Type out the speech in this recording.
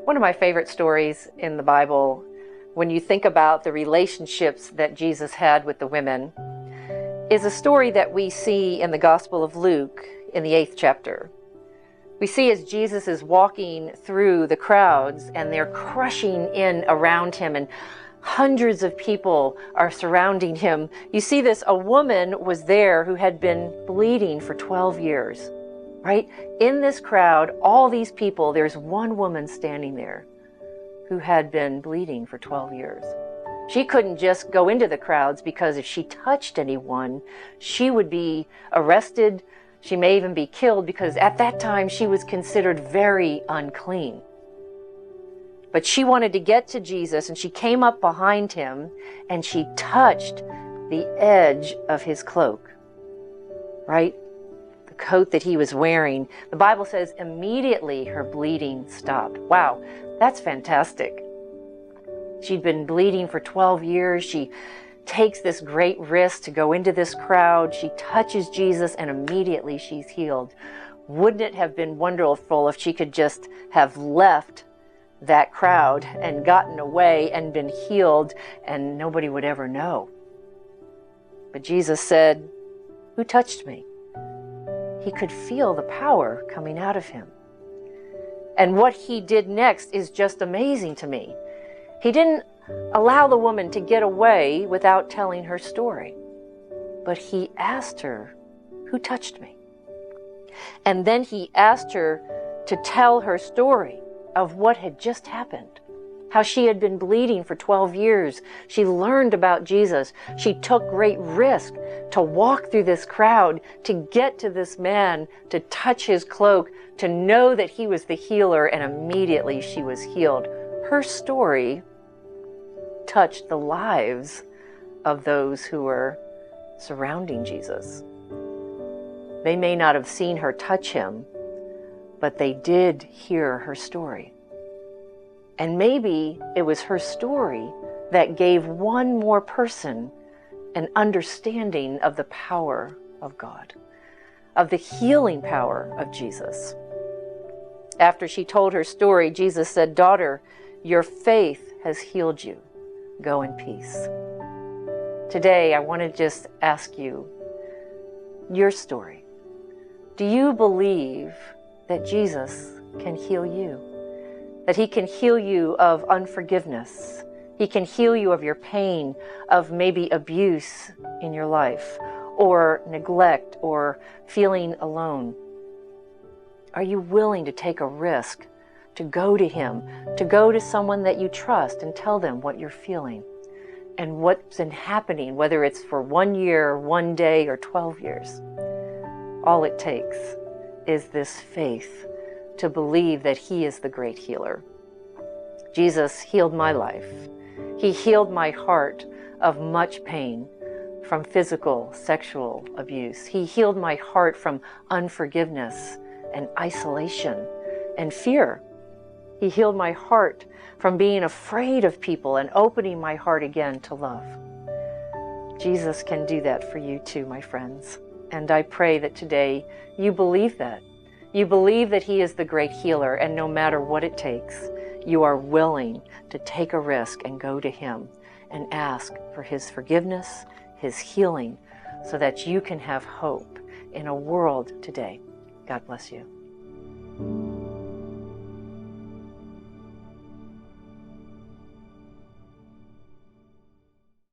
One of my favorite stories in the Bible, when you think about the relationships that Jesus had with the women, is a story that we see in the Gospel of Luke in the 8th chapter. We see as Jesus is walking through the crowds and they're crushing in around him and hundreds of people are surrounding him. You see this, a woman was there who had been bleeding for 12 years, right? In this crowd, all these people, there's one woman standing there who had been bleeding for 12 years. She couldn't just go into the crowds because if she touched anyone, she would be arrested. She may even be killed because at that time she was considered very unclean. But she wanted to get to Jesus and she came up behind him and she touched the edge of his cloak, right? The coat that he was wearing. The Bible says immediately her bleeding stopped. Wow, that's fantastic. She'd been bleeding for 12 years. She takes this great risk to go into this crowd. She touches Jesus and immediately she's healed. Wouldn't it have been wonderful if she could just have left that crowd and gotten away and been healed and nobody would ever know? But Jesus said, "Who touched me?" He could feel the power coming out of him. And what he did next is just amazing to me. He didn't allow the woman to get away without telling her story, but he asked her, "Who touched me?" And then he asked her to tell her story of what had just happened, how she had been bleeding for 12 years. She learned about Jesus. She took great risk to walk through this crowd, to get to this man, to touch his cloak, to know that he was the healer, and immediately she was healed. Her story touched the lives of those who were surrounding Jesus. They may not have seen her touch him, but they did hear her story. And maybe it was her story that gave one more person an understanding of the power of God, of the healing power of Jesus. After she told her story, Jesus said, "Daughter, your faith has healed you. Go in peace." Today, I want to just ask you your story. Do you believe that Jesus can heal you? That he can heal you of unforgiveness? He can heal you of your pain, of maybe abuse in your life, or neglect, or feeling alone? Are you willing to take a risk to go to him, to go to someone that you trust and tell them what you're feeling and what's been happening, whether it's for 1 year, 1 day, or 12 years? All it takes is this faith to believe that he is the great healer. Jesus healed my life. He healed my heart of much pain from physical, sexual abuse. He healed my heart from unforgiveness and isolation and fear. He healed my heart from being afraid of people and opening my heart again to love. Jesus can do that for you too, my friends. And I pray that today you believe that. You believe that he is the great healer, and no matter what it takes, you are willing to take a risk and go to him and ask for his forgiveness, his healing, so that you can have hope in a world today. God bless you.